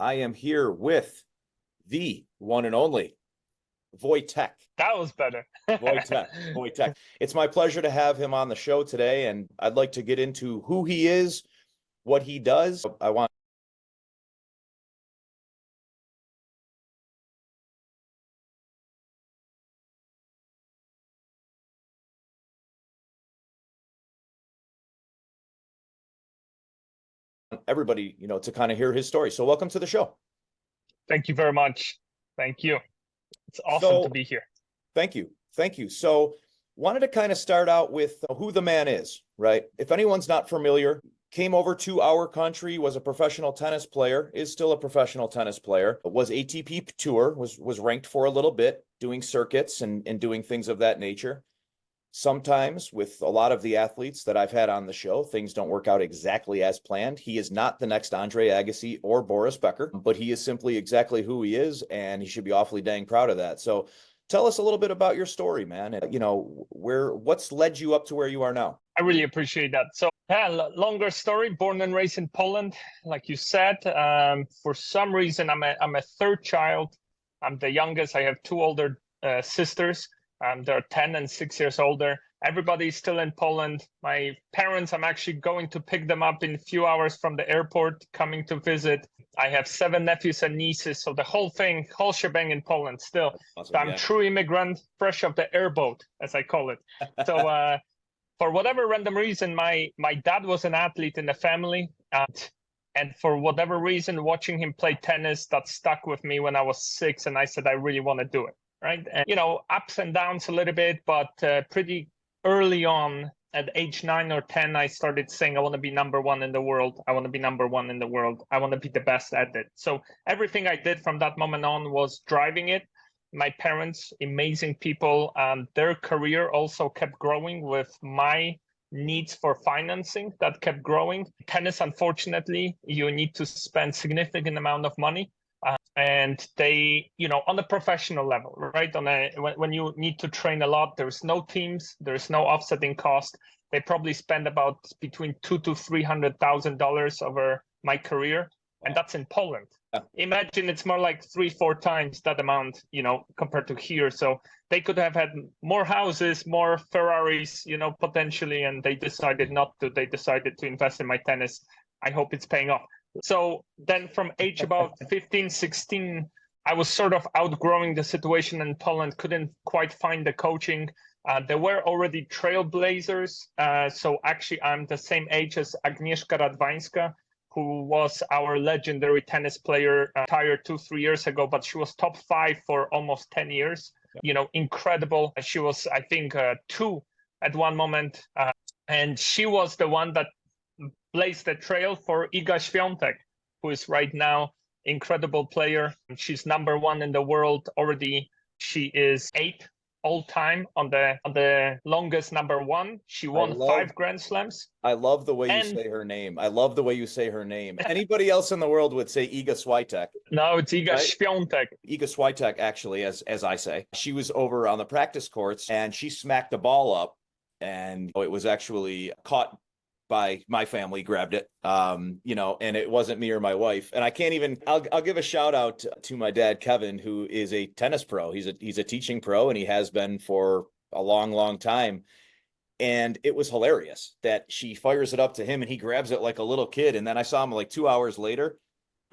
I am here with the one and only VOY-TEK. That was better. VOY-TEK. It's my pleasure to have him on the show today, and I'd like to get into who he is, what he does. I want everybody, to kind of hear his story. So welcome to the show. Thank you very much. Thank you. It's awesome to be here. Thank you. Thank you. So wanted to kind of start out with who the man is, right? If anyone's not familiar, came over to our country, was a professional tennis player, is still a professional tennis player, was ATP Tour, was ranked for a little bit, doing circuits and doing things of that nature. Sometimes with a lot of the athletes that I've had on the show, things don't work out exactly as planned. He is not the next Andre Agassi or Boris Becker, but he is simply exactly who he is, and he should be awfully dang proud of that. So tell us a little bit about your story, man. What's led you up to where you are now? I really appreciate that. So yeah, longer story, born and raised in Poland, like you said. For some reason, I'm a third child. I'm the youngest. I have two older sisters. They're 10 and 6 years older. Everybody's still in Poland. My parents, I'm actually going to pick them up in a few hours from the airport, coming to visit. I have 7 nephews and nieces. So the whole shebang in Poland still. Awesome, so I'm true immigrant, fresh off the airboat, as I call it. So for whatever random reason, my dad was an athlete in the family. And for whatever reason, watching him play tennis, that stuck with me when I was 6. And I said, I really want to do it. Right. And, ups and downs a little bit, but pretty early on at age 9 or 10, I started saying, I want to be number one in the world. I want to be number one in the world. I want to be the best at it. So everything I did from that moment on was driving it. My parents, amazing people, their career also kept growing with my needs for financing that kept growing. Tennis, unfortunately, you need to spend significant amount of money. And they, on the professional level, right? When you need to train a lot, there's no teams, there's no offsetting cost. They probably spend about between $200,000 to $300,000 over my career, and that's in Poland. Yeah. Imagine it's more like 3-4 times that amount, compared to here. So they could have had more houses, more Ferraris, potentially, and they decided not to. They decided to invest in my tennis. I hope it's paying off. So then from age about 15, 16, I was sort of outgrowing the situation in Poland, couldn't quite find the coaching. There were already trailblazers. So actually, I'm the same age as Agnieszka Radwańska, who was our legendary tennis player, retired 2-3 years ago, but she was top 5 for almost 10 years. Yep. Incredible. She was, I think, 2 at one moment. And she was the one that blazed the trail for Iga Świątek, who is right now incredible player. She's number 1 in the world already. She is 8 all time on the longest number 1. She won 5 Grand Slams. I love the way you say her name. I love the way you say her name. Anybody else in the world would say Iga Świątek. No, it's Iga Świątek. Iga Świątek, actually, as I say. She was over on the practice courts and she smacked the ball up, and it was actually caught by my family, grabbed it, and it wasn't me or my wife. And I can't even, I'll give a shout out to my dad, Kevin, who is a tennis pro. He's a teaching pro, and he has been for a long, long time. And it was hilarious that she fires it up to him and he grabs it like a little kid. And then I saw him like 2 hours later.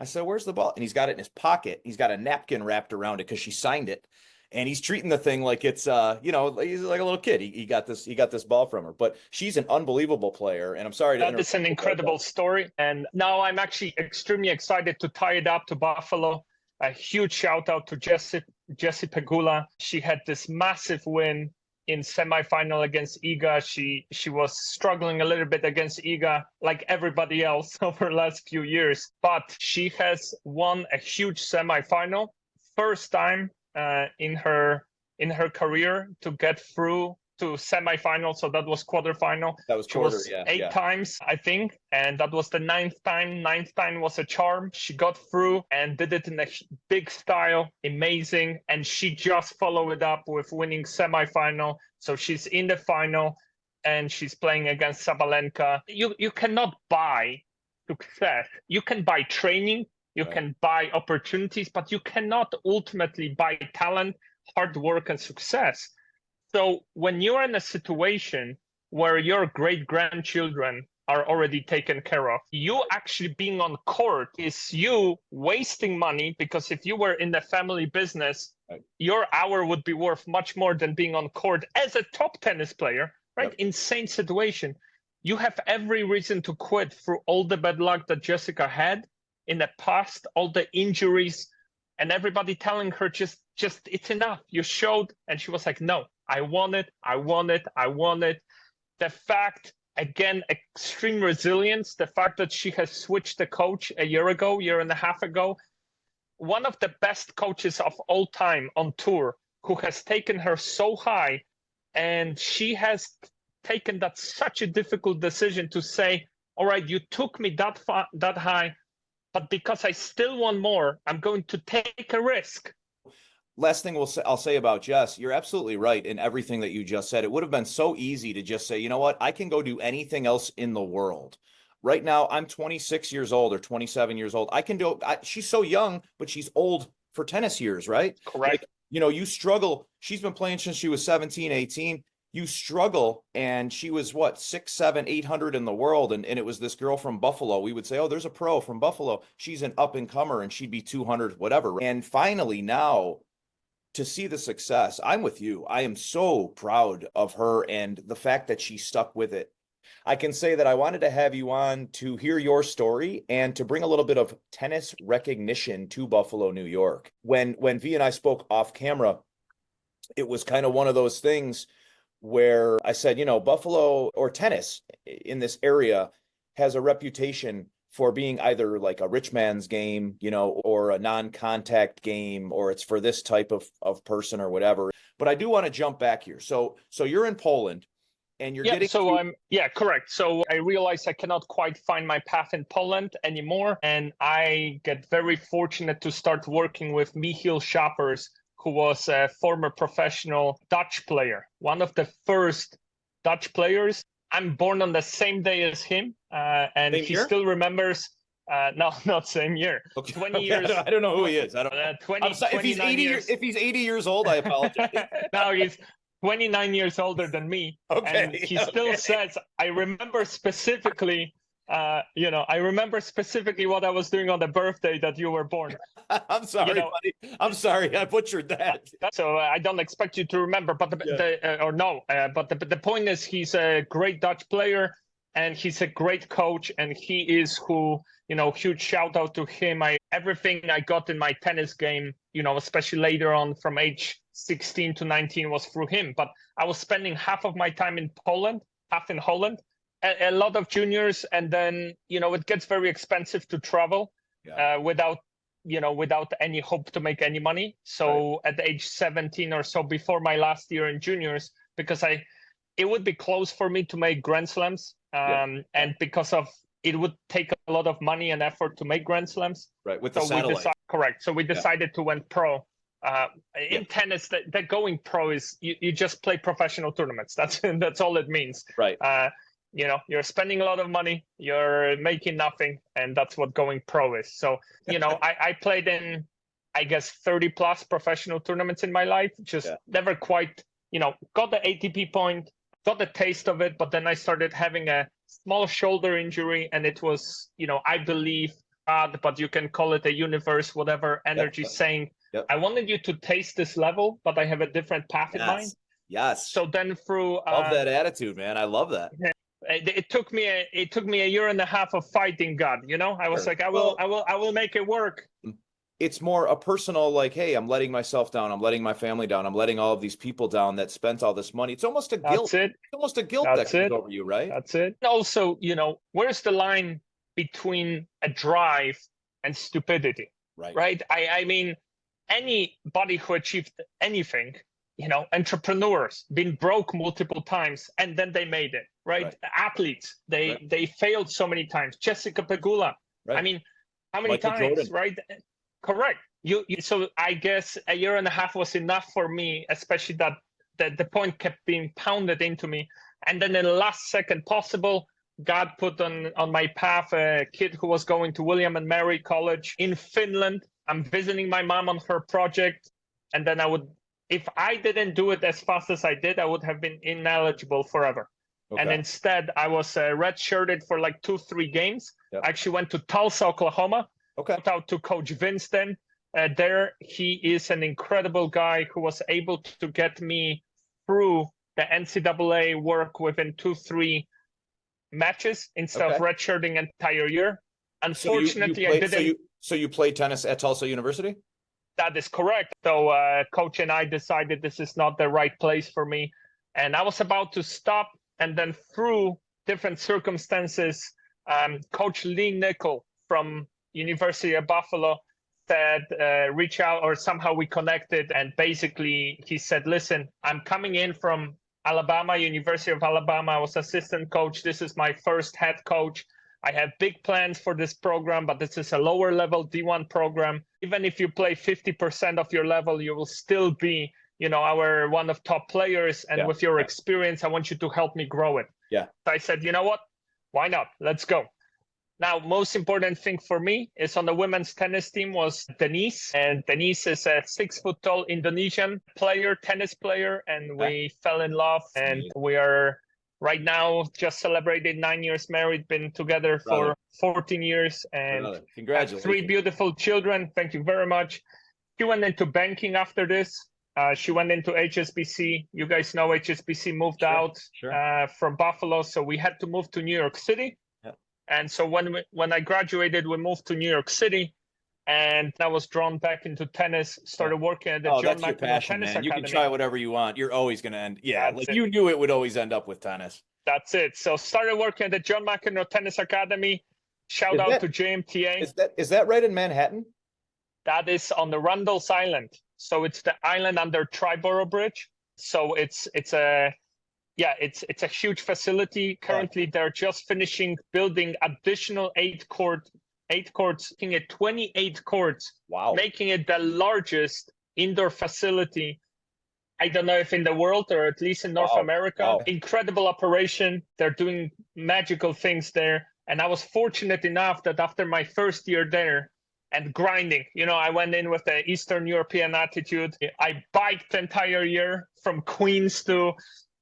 I said, where's the ball? And he's got it in his pocket. He's got a napkin wrapped around it because she signed it. And he's treating the thing like it's, he's like a little kid. He got this ball from her, but she's an unbelievable player. And I'm sorry to interrupt. It's an incredible story. And now I'm actually extremely excited to tie it up to Buffalo. A huge shout out to Jessie Pegula. She had this massive win in semifinal against Iga. She was struggling a little bit against Iga, like everybody else over the last few years. But she has won a huge semifinal, first time in her career to get through to semifinal. So that was quarterfinal. That was quarter, she was 8 times, I think, and that was the 9th time. 9th time was a charm. She got through and did it in a big style, amazing. And she just followed it up with winning semifinal. So she's in the final, and she's playing against Sabalenka. You cannot buy success. You can buy training. You can buy opportunities, but you cannot ultimately buy talent, hard work, and success. So when you're in a situation where your great-grandchildren are already taken care of, you actually being on court is you wasting money, because if you were in the family business, your hour would be worth much more than being on court as a top tennis player, right? Insane situation. You have every reason to quit through all the bad luck that Jessica had in the past, all the injuries, and everybody telling her just it's enough. You showed, and she was like, no, I want it, I want it, I want it. The fact, again, extreme resilience, the fact that she has switched the coach a year and a half ago, one of the best coaches of all time on tour, who has taken her so high, and she has taken that such a difficult decision to say, all right, you took me that high, but because I still want more, I'm going to take a risk. Last thing I'll say about Jess, you're absolutely right in everything that you just said. It would have been so easy to just say, you know what, I can go do anything else in the world. Right now, I'm 26 years old or 27 years old. I can do it. She's so young, but she's old for tennis years, right? Correct. Like, you know, you struggle. She's been playing since she was 17, 18. You struggle, and she was what, 6, 7, 800 in the world, and it was this girl from Buffalo. We would say, oh, there's a pro from Buffalo. She's an up and comer, and she'd be 200, whatever. And finally, now to see the success, I'm with you. I am so proud of her and the fact that she stuck with it. I can say that I wanted to have you on to hear your story and to bring a little bit of tennis recognition to Buffalo, New York. When V and I spoke off camera, it was kind of one of those things where I said, you know, Buffalo or tennis in this area has a reputation for being either like a rich man's game, you know, or a non-contact game, or it's for this type of person or whatever. But I do want to jump back here. So you're in Poland and you're getting... correct. So I realized I cannot quite find my path in Poland anymore. And I get very fortunate to start working with Michiel Schappers, who was a former professional Dutch player, one of the first Dutch players. I'm born on the same day as him, and he still remembers. No, not same year. Okay. 20 years. I don't know who he is. I don't know. 20, if he's 80 years. If he's 80 years old, I apologize. No, he's 29 years older than me. Okay. And he still says, I remember specifically. I remember specifically what I was doing on the birthday that you were born. I'm sorry, buddy. I'm sorry. I butchered that. So I don't expect you to remember, but the point is, he's a great Dutch player and he's a great coach, and he is who, huge shout out to him. Everything I got in my tennis game, especially later on from age 16 to 19 was through him. But I was spending half of my time in Poland, half in Holland. A lot of juniors, and then it gets very expensive to travel without any hope to make any money. So at age 17 or so, before my last year in juniors, because it would be close for me to make Grand Slams, and because of it would take a lot of money and effort to make Grand Slams. Right, with the satellite. Correct. So we decided to went pro. In tennis, that going pro is you just play professional tournaments. That's all it means. Right. You're spending a lot of money, you're making nothing, and that's what going pro is. So, I played in, I guess, 30 plus professional tournaments in my life, just never quite, got the ATP point, got the taste of it, but then I started having a small shoulder injury, and it was, I believe, but you can call it a universe, whatever, energy saying, I wanted you to taste this level, but I have a different path in mind. Yes. So then through... love that attitude, man. I love that. It took me a year and a half of fighting God. I was like, I will make it work. It's more a personal, like, hey, I'm letting myself down. I'm letting my family down. I'm letting all of these people down that spent all this money. It's almost a guilt. It's almost a guilt that comes over you, right? That's it. Also, where's the line between a drive and stupidity? Right. I mean, anybody who achieved anything, entrepreneurs, been broke multiple times, and then they made it, right? Athletes, they failed so many times. Jessica Pegula, I mean, how many times, Jordan. Right? Correct. So I guess a year and a half was enough for me, especially that the point kept being pounded into me. And then in the last second possible, God put on my path a kid who was going to William and Mary College in Finland. I'm visiting my mom on her project. And then if I didn't do it as fast as I did, I would have been ineligible forever. Okay. And instead, I was redshirted for like 2-3 games. Yep. I actually went to Tulsa, Oklahoma. Okay. Shout out to Coach Winston. There, he is an incredible guy who was able to get me through the NCAA work within 2-3 matches instead of redshirting entire year. Unfortunately, I didn't. So you played tennis at Tulsa University? That is correct. So coach and I decided this is not the right place for me. And I was about to stop. And then through different circumstances, Coach Lee Nickel from University of Buffalo said, reach out, or somehow we connected. And basically he said, listen, I'm coming in from Alabama, University of Alabama. I was assistant coach. This is my first head coach. I have big plans for this program, but this is a lower level D1 program. Even if you play 50% of your level, you will still be, our one of top players. And with your experience, I want you to help me grow it. Yeah. So I said, you know what? Why not? Let's go. Now, most important thing for me is on the women's tennis team was Denise. And Denise is a 6-foot-tall Indonesian player, tennis player. And we fell in love. And we are right now just celebrated 9 years married, been together for 14 years. And congratulations. 3 beautiful children. Thank you very much. She went into banking after this. She went into HSBC. You guys know HSBC moved out from Buffalo. So we had to move to New York City. And so when I graduated, we moved to New York City, and I was drawn back into tennis, started working at the John McEnroe Tennis Academy. You can try whatever you want. You're always going to end. Yeah, you knew it would always end up with tennis. That's it. So started working at the John McEnroe Tennis Academy. Shout out to JMTA. Is that right in Manhattan? That is on the Randall's Island. So it's the island under Triborough Bridge. So it's a huge facility. Currently, they're just finishing building additional 8 courts, making it 28 courts. Wow. Making it the largest indoor facility, I don't know if in the world or at least in North America. Wow. Incredible operation. They're doing magical things there. And I was fortunate enough that after my first year there and grinding, I went in with the Eastern European attitude. I biked the entire year from Queens to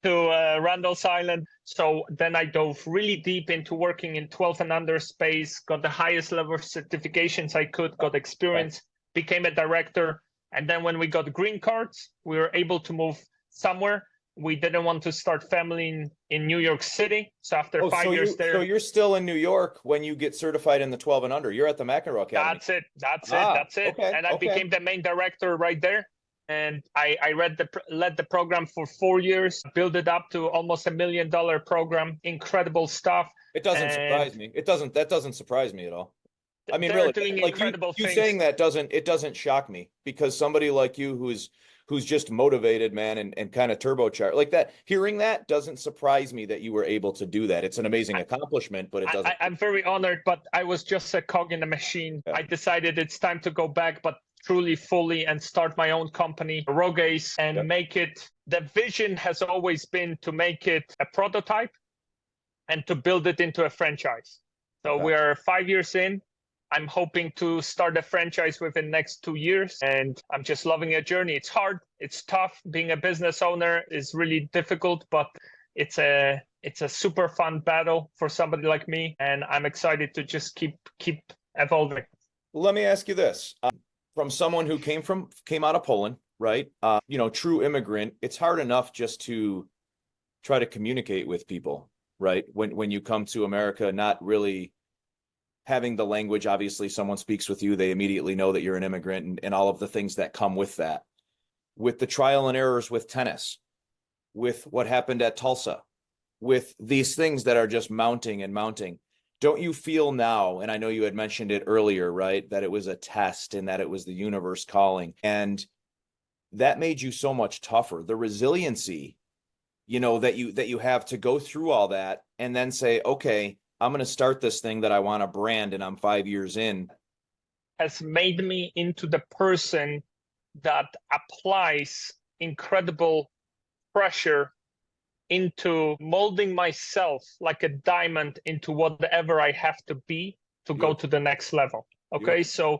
Randall's Island. So then I dove really deep into working in 12 and under space, got the highest level of certifications I could, got experience, became a director. And then when we got green cards, we were able to move somewhere. We didn't want to start family in New York City. So after 5 years there. So you're still in New York when you get certified in the 12 and under. You're at the McEnroe Academy. That's it. Okay, and I became the main director right there. And I led the program for 4 years, built it up to almost $1 million program. Incredible stuff. It doesn't surprise me. That doesn't surprise me at all. I mean, really, doing like incredible you things. Saying that doesn't shock me, because somebody like you who's just motivated, man, and kind of turbocharged like that. Hearing that doesn't surprise me that you were able to do that. It's an amazing accomplishment, but it doesn't. I'm very honored, but I was just a cog in the machine. Yeah. I decided it's time to go back, but truly fully, and start my own company, PRO-ROGACE, and make it. The vision has always been to make it a prototype and to build it into a franchise. So we are 5 years in. I'm hoping to start a franchise within the next 2 years, and I'm just loving a journey. It's hard, it's tough. Being a business owner is really difficult, but it's a super fun battle for somebody like me, and I'm excited to just keep evolving. Let me ask you this. From someone who came out of Poland, right? True immigrant, it's hard enough just to try to communicate with people, right? When you come to America, not really having the language. Obviously, someone speaks with you, they immediately know that you're an immigrant, and all of the things that come with that. With the trial and errors with tennis, with what happened at Tulsa, with these things that are just mounting and mounting. Don't you feel now, and I know you had mentioned it earlier, right, that it was a test and that it was the universe calling, and that made you so much tougher. The resiliency, that you have to go through all that and then say, okay, I'm going to start this thing that I want to brand, and I'm 5 years in. Has made me into the person that applies incredible pressure into molding myself like a diamond into whatever I have to be to go to the next level. Okay, so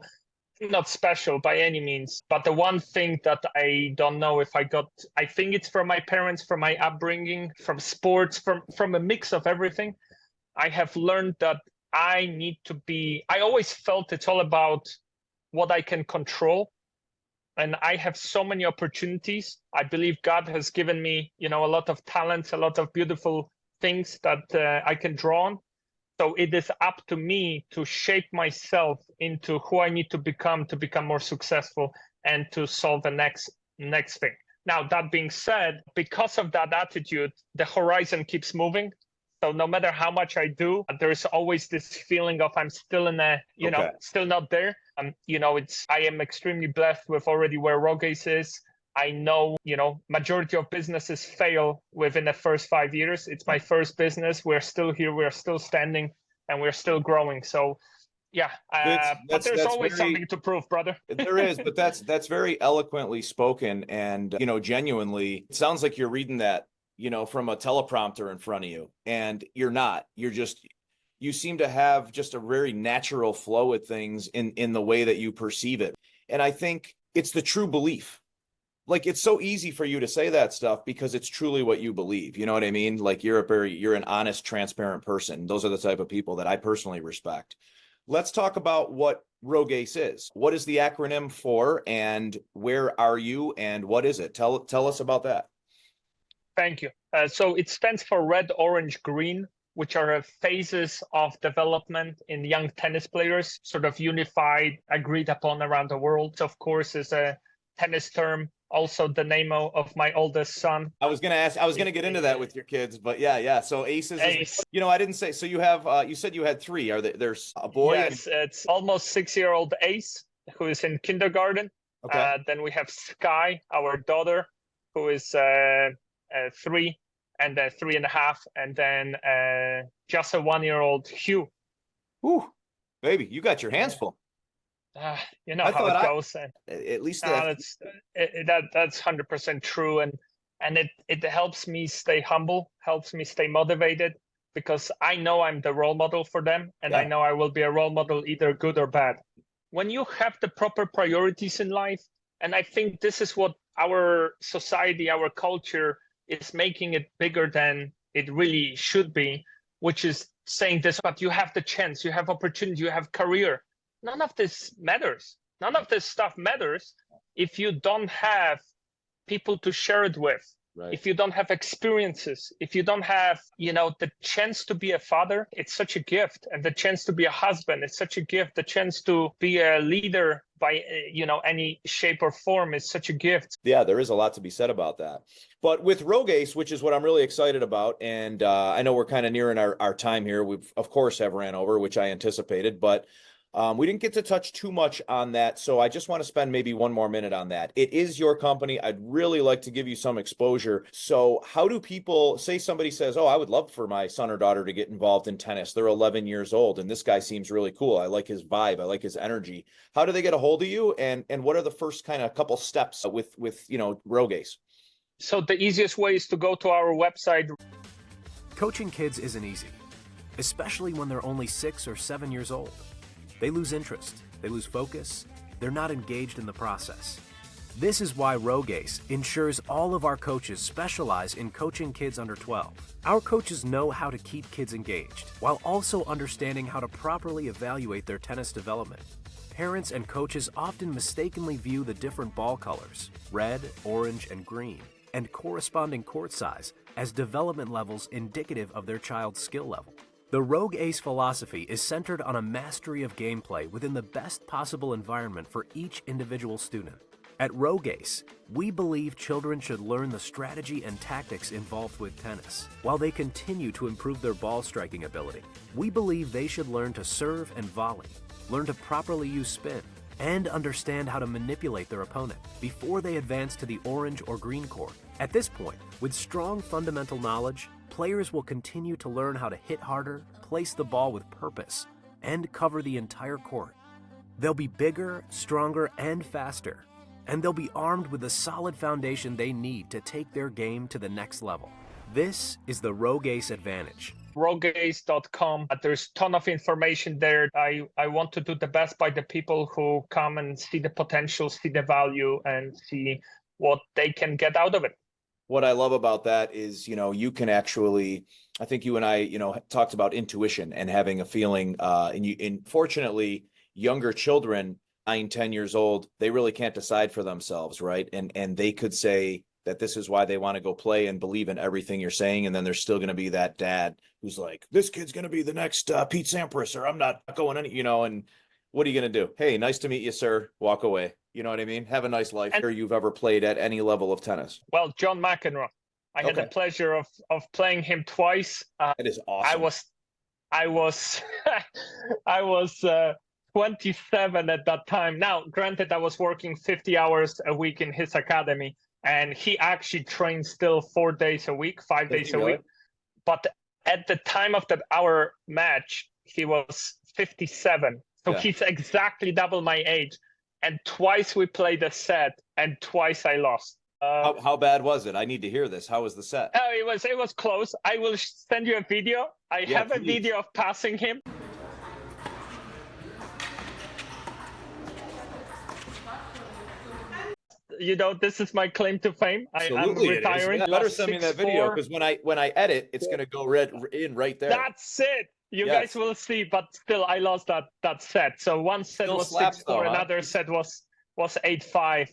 not special by any means, but the one thing that I don't know if I think it's from my parents, from my upbringing, from sports, from a mix of everything. I have learned that I always felt it's all about what I can control. And I have so many opportunities. I believe God has given me, a lot of talents, a lot of beautiful things that I can draw on. So it is up to me to shape myself into who I need to become more successful and to solve the next thing. Now, that being said, because of that attitude, the horizon keeps moving. So no matter how much I do, there's always this feeling of I'm still still not there. I am extremely blessed with already where ROGACE is. I know, majority of businesses fail within the first 5 years. It's my first business. We're still here. We're still standing and we're still growing. So yeah, but there's always something to prove, brother. There is, but that's very eloquently spoken. And, genuinely, it sounds like you're reading that, from a teleprompter in front of you, and you're not. You seem to have just a very natural flow with things in the way that you perceive it. And I think it's the true belief. Like, it's so easy for you to say that stuff because it's truly what you believe. You know what I mean? Like, you're an honest, transparent person. Those are the type of people that I personally respect. Let's talk about what ROGACE is. What is the acronym for, and where are you, and what is it? Tell us about that. Thank you. So it stands for red, orange, green, which are phases of development in young tennis players, sort of unified, agreed upon around the world. Of course, is a tennis term. Also the name of my oldest son. I was gonna get into that with your kids, but yeah. So aces. I didn't say. So you have. You said you had three. There's a boy? Yes, it's almost 6-year-old Ace, who is in kindergarten. Okay. Then we have Sky, our daughter, who is 3 and 3.5, and then just a 1-year-old Hugh. Ooh, baby, you got your hands full. You know how it goes. At least that's 100% true, and it helps me stay humble, helps me stay motivated, because I know I'm the role model for them, and I know I will be a role model, either good or bad. When you have the proper priorities in life, and I think this is what our society, our culture is making it bigger than it really should be, which is saying this, but you have the chance, you have opportunity, you have career. None of this matters. None of this stuff matters if you don't have people to share it with. Right. If you don't have experiences, if you don't have, the chance to be a father, it's such a gift. And the chance to be a husband, it's such a gift. The chance to be a leader by, any shape or form is such a gift. Yeah, there is a lot to be said about that. But with ROGACE, which is what I'm really excited about, and I know we're kind of nearing our time here. We've, of course, have ran over, which I anticipated, but we didn't get to touch too much on that, so I just want to spend maybe one more minute on that. It is your company. I'd really like to give you some exposure. So how do people, say somebody says, I would love for my son or daughter to get involved in tennis. They're 11 years old, and this guy seems really cool. I like his vibe. I like his energy. How do they get a hold of you, and what are the first kind of couple steps with ROGACE? So the easiest way is to go to our website. Coaching kids isn't easy, especially when they're only 6 or 7 years old. They lose interest, they lose focus, they're not engaged in the process. This is why ROGACE ensures all of our coaches specialize in coaching kids under 12. Our coaches know how to keep kids engaged, while also understanding how to properly evaluate their tennis development. Parents and coaches often mistakenly view the different ball colors, red, orange, and green, and corresponding court size as development levels indicative of their child's skill level. The ROGACE philosophy is centered on a mastery of gameplay within the best possible environment for each individual student. At ROGACE, we believe children should learn the strategy and tactics involved with tennis, while they continue to improve their ball striking ability. We believe they should learn to serve and volley, learn to properly use spin, and understand how to manipulate their opponent before they advance to the orange or green court. At this point, with strong fundamental knowledge, players will continue to learn how to hit harder, place the ball with purpose, and cover the entire court. They'll be bigger, stronger, and faster, and they'll be armed with the solid foundation they need to take their game to the next level. This is the ROGACE advantage. PRO-ROGACE.com. There's a ton of information there. I want to do the best by the people who come and see the potential, see the value, and see what they can get out of it. What I love about that is, you can actually, I think you and I, talked about intuition and having a feeling, and fortunately, younger children, 9, 10 years old, they really can't decide for themselves, right? And they could say that this is why they want to go play and believe in everything you're saying. And then there's still going to be that dad who's like, this kid's going to be the next Pete Sampras, or I'm not going any, and what are you going to do? Hey, nice to meet you, sir. Walk away. You know what I mean? Have a nice life. Or you've ever played at any level of tennis? Well, John McEnroe. I had the pleasure of playing him twice. That is awesome. I was 27 at that time. Now, granted, I was working 50 hours a week in his academy, and he actually trained still 4 days a week, 5 days a week. But at the time of our match, he was 57. So he's exactly double my age. And twice we played a set, and twice I lost. How bad was it? I need to hear this. How was the set? Oh, it was close. I will send you a video. I have a video of passing him. This is my claim to fame. Absolutely, I'm retiring. You better send me that video, because when I edit, it's going to go right there. That's it. You guys will see, but still, I lost that set. So one set was 6-4, another set was 8-5.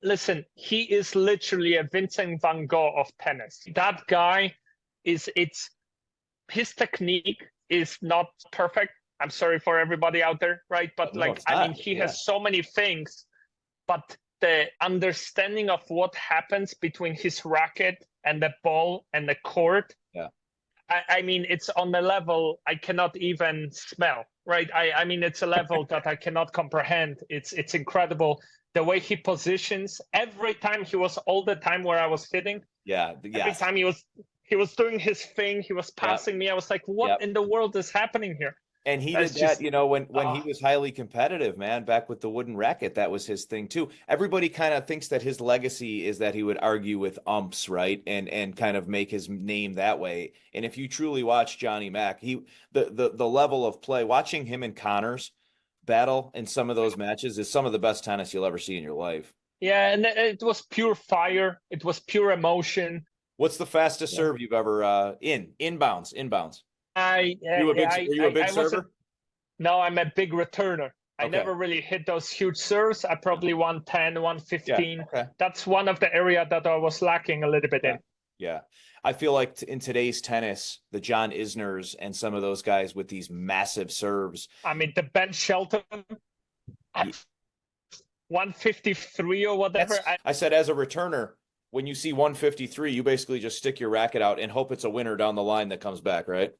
Listen, he is literally a Vincent van Gogh of tennis. That guy his technique is not perfect. I'm sorry for everybody out there, right? But he has so many things, but the understanding of what happens between his racket and the ball and the court, it's on the level I cannot even smell, right? It's a level that I cannot comprehend. It's incredible the way he positions. Every time he was all the time where I was sitting. Every time he was doing his thing, he was passing me. I was like, what in the world is happening here? And he did that, when he was highly competitive, man, back with the wooden racket. That was his thing too. Everybody kind of thinks that his legacy is that he would argue with umps, right? And kind of make his name that way. And if you truly watch Johnny Mac, the level of play, watching him and Connors battle in some of those matches is some of the best tennis you'll ever see in your life. Yeah, and it was pure fire. It was pure emotion. What's the fastest serve you've ever inbounds? Were you a big server? No, I'm a big returner. I never really hit those huge serves. I probably 110, 115. That's one of the area that I was lacking a little bit in. Yeah. I feel like in today's tennis, the John Isners and some of those guys with these massive serves. The Ben Shelton, 153 or whatever. I said, as a returner, when you see 153, you basically just stick your racket out and hope it's a winner down the line that comes back, right?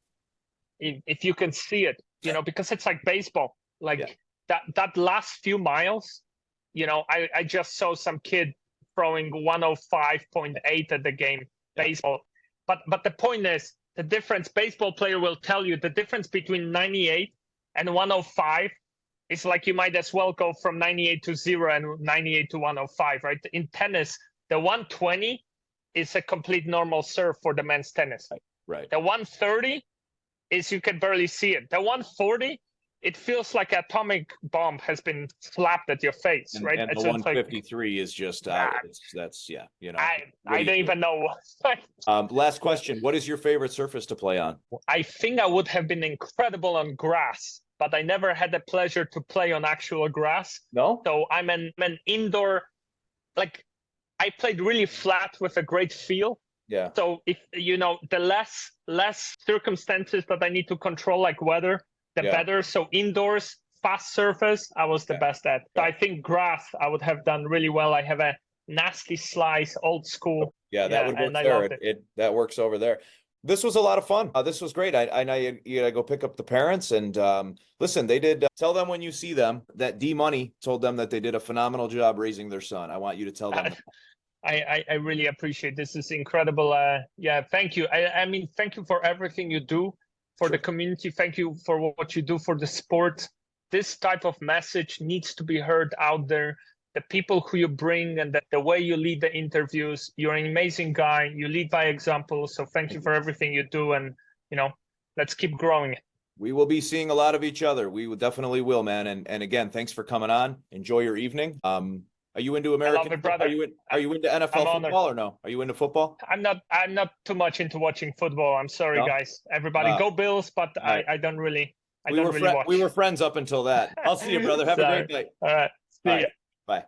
If you can see it, because it's like baseball, that last few miles, I just saw some kid throwing 105.8 at the game, baseball. But the point is, the difference, baseball player will tell you, the difference between 98 and 105 is like you might as well go from 98 to 0 and 98 to 105, right? In tennis, the 120 is a complete normal serve for the men's tennis. Right. The 130 is you can barely see it. The 140, it feels like an atomic bomb has been slapped at your face, right? And the 153 is just I don't even know. Last question: what is your favorite surface to play on? I think I would have been incredible on grass, but I never had the pleasure to play on actual grass. No. So I'm an indoor, I played really flat with a great feel. Yeah. So if the less circumstances that I need to control, like weather, the better. So indoors, fast surface, I was the best at. So I think grass, I would have done really well. I have a nasty slice, old school. Yeah, that would work there. That works over there. This was a lot of fun. This was great. I know you gotta go pick up the parents and listen. They did. Tell them when you see them that D Money told them that they did a phenomenal job raising their son. I want you to tell them. I really appreciate this. Is incredible. Thank you. Thank you for everything you do for the community. Thank you for what you do for the sport. This type of message needs to be heard out there. the people who you bring, and the way you lead the interviews. You're an amazing guy. You lead by example. So thank you for everything you do. And, let's keep growing it. We will be seeing a lot of each other. We definitely will, man. And again, thanks for coming on. Enjoy your evening. Are you into American? I love it, brother. Are you into NFL football or no? Are you into football? I'm not too much into watching football. I'm sorry, guys. Everybody go Bills, but I don't really. I don't really watch. We were friends up until that. I'll see you, brother. Have a great night. All right. See ya. Bye.